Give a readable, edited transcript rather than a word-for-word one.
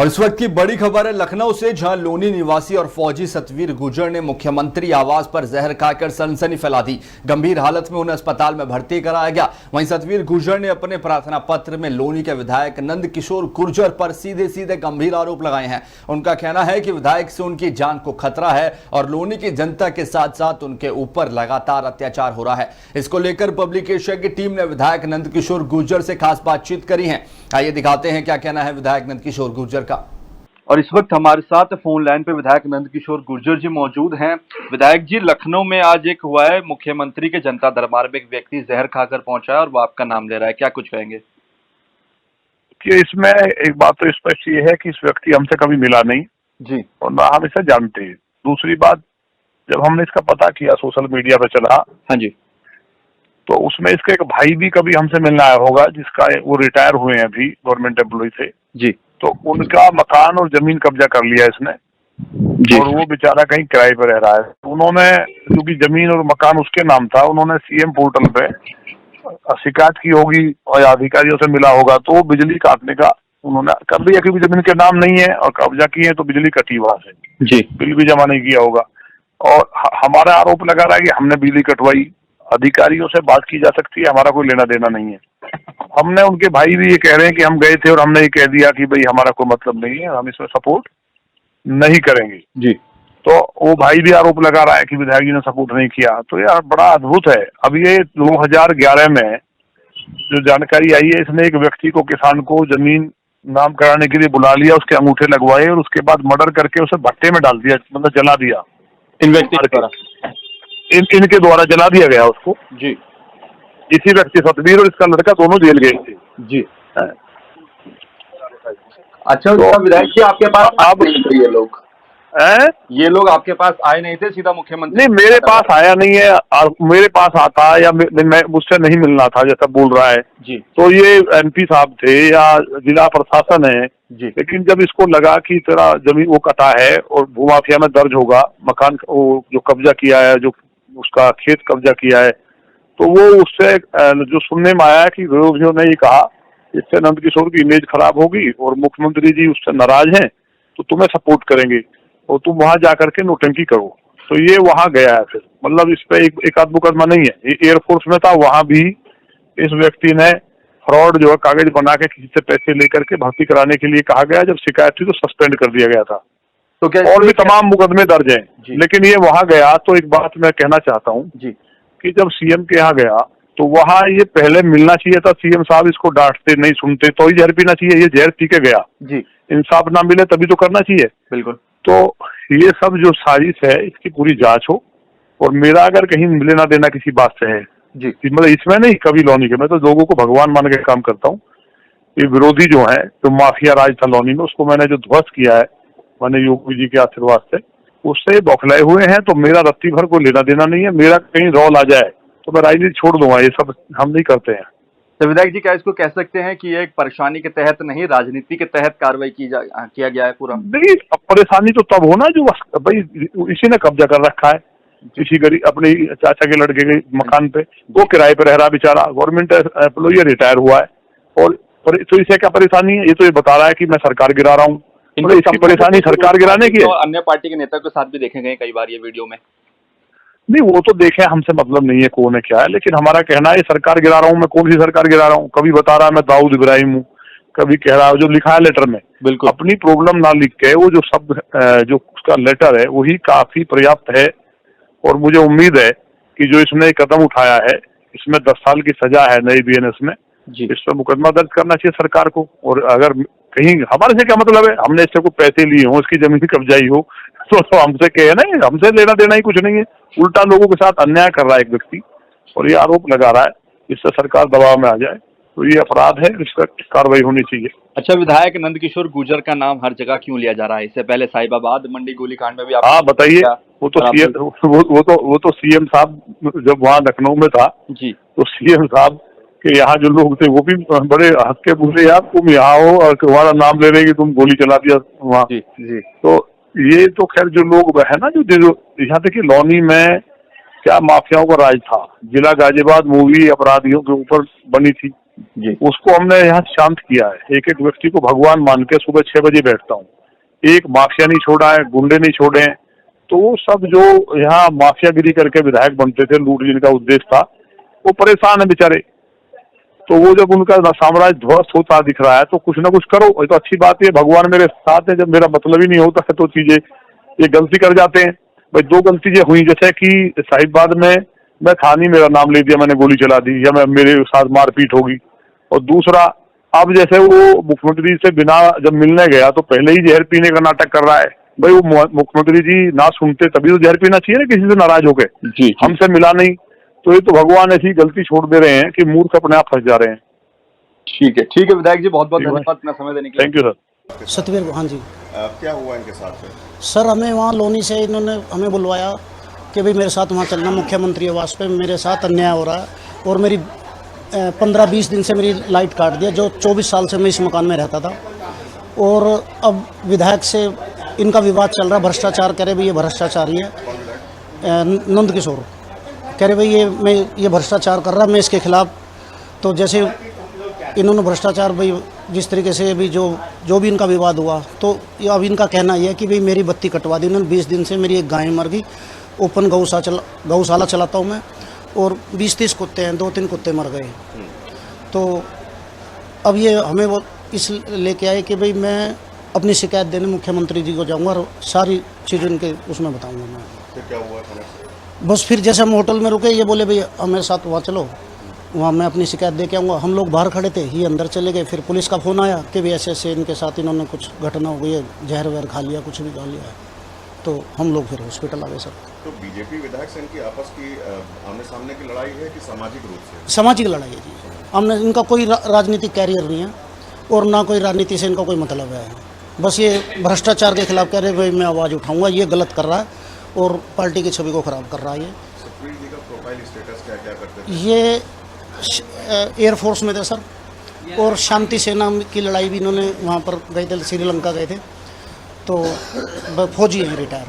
और इस वक्त की बड़ी खबर है लखनऊ से, जहां लोनी निवासी और फौजी सतवीर गुर्जर ने मुख्यमंत्री आवास पर जहर खाकर सनसनी फैला दी। गंभीर हालत में उन्हें अस्पताल में भर्ती कराया गया। वहीं सतवीर गुर्जर ने अपने प्रार्थना पत्र में लोनी के विधायक नंद किशोर गुर्जर पर सीधे सीधे गंभीर आरोप लगाए हैं। उनका कहना है कि विधायक से उनकी जान को खतरा है और लोनी की जनता के साथ साथ उनके ऊपर लगातार अत्याचार हो रहा है। इसको लेकर पब्लिक एशिया की टीम ने विधायक नंद किशोर गुर्जर से खास बातचीत करी है। आइए दिखाते हैं क्या कहना है विधायक नंद किशोर गुर्जर का। और इस वक्त हमारे साथ फोन लाइन पे विधायक नंद किशोर गुर्जर जी मौजूद हैं। विधायक जी, लखनऊ में आज एक हुआ है, मुख्यमंत्री के जनता दरबार में एक व्यक्ति जहर खाकर पहुंचा है और वो आपका नाम ले रहा है, क्या कुछ कहेंगे? कि इसमें एक बात तो स्पष्ट ये है कि इस व्यक्ति हमसे कभी मिला नहीं जी, और ना हम इसे जानते हैं। दूसरी बात, जब हमने इसका पता किया सोशल मीडिया पे चला, हाँ जी, तो उसमें इसका एक भाई भी कभी हमसे मिलने आया होगा, जिसका वो रिटायर हुए हैं अभी गवर्नमेंट एम्प्लॉय से जी, तो उनका मकान और जमीन कब्जा कर लिया इसने जी, और वो बेचारा कहीं किराए पर रह रहा है। उन्होंने, क्योंकि जमीन और मकान उसके नाम था, उन्होंने सीएम पोर्टल पे शिकायत की होगी और अधिकारियों से मिला होगा, तो वो बिजली काटने का उन्होंने कर दिया, क्योंकि जमीन के नाम नहीं है और कब्जा किए हैं तो बिजली कटी वहां से, जी, बिल भी जमा नहीं किया होगा। और हमारा आरोप लगा रहा है कि हमने बिजली कटवाई। अधिकारियों से बात की जा सकती है, हमारा कोई लेना देना नहीं है। हमने, उनके भाई भी ये कह रहे हैं कि हम गए थे और हमने ये कह दिया कि भाई हमारा कोई मतलब नहीं है, हम इसमें सपोर्ट नहीं करेंगे। जी, तो वो भाई भी आरोप लगा रहा है कि विधायक जी ने सपोर्ट नहीं किया। तो यार बड़ा अद्भुत है। अब ये 2011 में जो जानकारी आई है, इसने एक व्यक्ति को, किसान को जमीन नाम कराने के लिए बुला लिया, उसके अंगूठे लगवाए और उसके बाद मर्डर करके उसे भट्टे में डाल दिया, मतलब जला दिया। इन व्यक्ति द्वारा, इनके द्वारा जला दिया गया उसको। जी, इसी व्यक्ति सतवीर और इसका लड़का दोनों जेल गए थे। जी। हाँ। अच्छा, तो विधायक जी आपके पास अब ये लोग आपके पास आए नहीं थे, सीधा मुख्यमंत्री? नहीं, मेरे पास आया नहीं है। और मेरे पास आता या मैं मुझसे नहीं मिलना था जैसा बोल रहा है जी, तो ये एमपी साहब थे या जिला प्रशासन है जी, लेकिन जब इसको लगा कि तेरा जमीन वो कटा है और भूमाफिया में दर्ज होगा, मकान वो जो कब्जा किया है, जो उसका खेत कब्जा किया है, तो वो उससे जो सुनने में आया कि विरोधियों ने ये कहा इससे नंद किशोर की इमेज खराब होगी और मुख्यमंत्री जी उससे नाराज हैं तो तुम्हें सपोर्ट करेंगे और तुम वहां जाकर के नोटंकी करो। तो ये वहां गया है। फिर मतलब इस पे एक आध मुकदमा नहीं है, ये एयरफोर्स में था, वहां भी इस व्यक्ति ने फ्रॉड जो है कागज बना के किसी से पैसे लेकर के भर्ती कराने के लिए कहा गया। जब शिकायत थी तो सस्पेंड कर दिया गया था। तो क्या और भी तमाम मुकदमे दर्ज हैं, लेकिन ये वहां गया। तो एक बात मैं कहना चाहता हूँ कि जब सीएम के यहाँ गया तो वहां ये पहले मिलना चाहिए था। सीएम साहब इसको डांटते नहीं, सुनते, तो ही जहर पीना चाहिए। ये जहर पी के गया जी, इंसाफ ना मिले तभी तो करना चाहिए। बिल्कुल। तो ये सब जो साजिश है इसकी पूरी जांच हो और मेरा अगर कहीं लेना देना किसी बात से है जी, मतलब इसमें नहीं कभी लौनी के, मैं तो लोगों को भगवान मान के काम करता हूँ। ये विरोधी जो है, जो माफिया राज था लौनी में, उसको मैंने जो ध्वस्त किया है, मैंने योगी जी के आशीर्वाद से, उससे बौखलाए हुए हैं। तो मेरा रत्ती भर को लेना देना नहीं है। मेरा कहीं रौल आ जाए तो मैं राजनीति छोड़ दूंगा, ये सब हम नहीं करते हैं। तो विधायक जी, क्या इसको कह सकते हैं कि ये एक परेशानी के तहत नहीं, राजनीति के तहत कार्रवाई किया गया है पूरा? नहीं, परेशानी तो तब हो ना जो भाई इसी ने कब्जा कर रखा है किसी गरीब अपने चाचा के लड़के के मकान पे, वो किराए पे रह रहा बेचारा, गवर्नमेंट एम्प्लॉय रिटायर हुआ है। और तो इसे क्या परेशानी है? ये तो ये बता रहा है कि मैं सरकार गिरा रहा हूँ। इसकी परेशानी सरकार गिराने की है। अन्य पार्टी के नेता के साथ भी देखे गए कई बार ये वीडियो में। नहीं, वो तो देखे, हमसे मतलब नहीं है कौन है क्या है, लेकिन हमारा कहना है सरकार गिरा रहा हूँ। मैं कौन सी सरकार गिरा रहा हूँ? कभी बता रहा है मैं दाऊद इब्राहिम हूँ, कभी कह रहा है जो लिखा है लेटर में। बिल्कुल अपनी प्रॉब्लम ना लिख के, वो जो शब्द जो उसका लेटर है वही काफी पर्याप्त है। और मुझे उम्मीद है कि जो इसने कदम उठाया है, इसमें 10 साल की सजा है नई बीएनएस में, इस पर मुकदमा दर्ज करना चाहिए सरकार को। और अगर कहीं हमारे से क्या मतलब है, हमने इससे कोई पैसे लिए हो, इसकी जमीन कब्जाई हो, तो हमसे कहे ना, हमसे लेना देना ही कुछ नहीं है। उल्टा लोगों के साथ अन्याय कर रहा है एक व्यक्ति और ये आरोप लगा रहा है, इससे सरकार दबाव में आ जाए तो ये अपराध है, इस पर कार्रवाई होनी चाहिए। अच्छा, विधायक नंद किशोर गुर्जर का नाम हर जगह क्यों लिया जा रहा है? इससे पहले साहिबाबाद मंडी गोलीकांड में भी आप, हाँ बताइए। वो तो सीएम साहब जब वहाँ लखनऊ में था जी, तो सीएम साहब के यहाँ जो लोग थे वो भी बड़े हंस के बोले, यार तुम यहाँ हो और तुम्हारा नाम ले रहे कि तुम गोली चला दिया वहाँ जी। तो ये तो खैर जो लोग है ना, जो यहाँ देखिए लौनी में क्या माफियाओं का राज था। जिला गाजियाबाद मूवी अपराधियों के ऊपर बनी थी, जी। उसको हमने यहाँ शांत किया है। एक एक व्यक्ति को भगवान मान के सुबह 6 बजे बैठता हूँ। एक माफिया नहीं छोड़ा है, गुंडे नहीं छोड़े हैं। तो वो सब जो यहाँ माफियागिरी करके विधायक बनते थे, लूट जिनका उद्देश्य था, वो परेशान है बेचारे। तो वो जब उनका साम्राज्य ध्वस्त होता दिख रहा है तो कुछ ना कुछ करो। ये तो अच्छी बात है, भगवान मेरे साथ है। जब मेरा मतलब ही नहीं होता है तो चीजें ये गलती कर जाते हैं। भाई 2 गलती ये हुई, जैसे कि साहिबाबाद में मैं था नहीं, मेरा नाम ले दिया, मैंने गोली चला दी, या मैं मेरे साथ मारपीट होगी। और दूसरा, अब जैसे वो मुख्यमंत्री से बिना जब मिलने गया तो पहले ही जहर पीने का नाटक कर रहा है। भाई वो मुख्यमंत्री जी ना सुनते तभी तो जहर पीना चाहिए ना, किसी से नाराज होके। जी। हमसे मिला नहीं, तो ये तो भगवान ऐसी गलती छोड़ दे रहे हैं कि मूर्ख अपने आप फंस जा रहे हैं। ठीक है विधायक जी, बहुत बहुत धन्यवाद अपना समय देने के लिए। Thank you sir. सतवीर, हाँ जी क्या हुआ इनके साथ में? सर, हमें वहाँ लोनी से इन्होंने हमें बुलवाया कि भाई मेरे साथ वहाँ चलना, मुख्यमंत्री आवास पे मेरे साथ अन्याय हो रहा है। और मेरी 15-20 दिन से मेरी लाइट काट दिया, जो 24 साल से मैं इस मकान में रहता था। और अब विधायक से इनका विवाद चल रहा, भ्रष्टाचार कह रहे भाई ये भ्रष्टाचारी है। नंद किशोर कह रहे भाई ये भ्रष्टाचार कर रहा है, मैं इसके खिलाफ। तो जैसे इन्होंने भ्रष्टाचार भाई जिस तरीके से भी जो भी इनका विवाद हुआ, तो अब इनका कहना यह है कि भाई मेरी बत्ती कटवा दी उन्होंने। 20 दिन से मेरी एक गाय मर गई। ओपन गौशाला चलाता हूँ मैं, और 20-30 कुत्ते हैं, 2-3 कुत्ते मर गए। तो अब ये हमें वो इस लेके आए कि भाई मैं अपनी शिकायत देने मुख्यमंत्री जी को जाऊँगा और सारी चीज़ उनके उसमें बताऊँगा मैं। फिर क्या हुआ थाने से? बस फिर जैसे हम होटल में रुके, ये बोले भाई हमारे साथ वहाँ चलो, वहाँ मैं अपनी शिकायत दे के आऊँगा। हम लोग बाहर खड़े थे, ये अंदर चले गए। फिर पुलिस का फ़ोन आया कि भाई ऐसे इनके साथ इन्होंने कुछ घटना हो गई है, जहर वहर खा लिया, कुछ भी खा लिया है। तो हम लोग फिर हॉस्पिटल आ गए सर। तो बीजेपी विधायक से इनकी आपस की आमने सामने की लड़ाई है कि सामाजिक रूप से? सामाजिक लड़ाई है जी। हमने इनका कोई राजनीतिक कैरियर नहीं है और ना कोई राजनीति से इनका कोई मतलब है। बस ये भ्रष्टाचार के खिलाफ कह रहे भाई मैं आवाज़ उठाऊँगा, ये गलत कर रहा है और पार्टी की छवि को ख़राब कर रहा है। ये सतवीर जी का प्रोफाइल स्टेटस क्या क्या करते थे? ये एयरफोर्स में थे सर, और शांति सेना की लड़ाई भी इन्होंने वहाँ पर गए थे, श्रीलंका गए थे। तो फौजी हैं, रिटायर।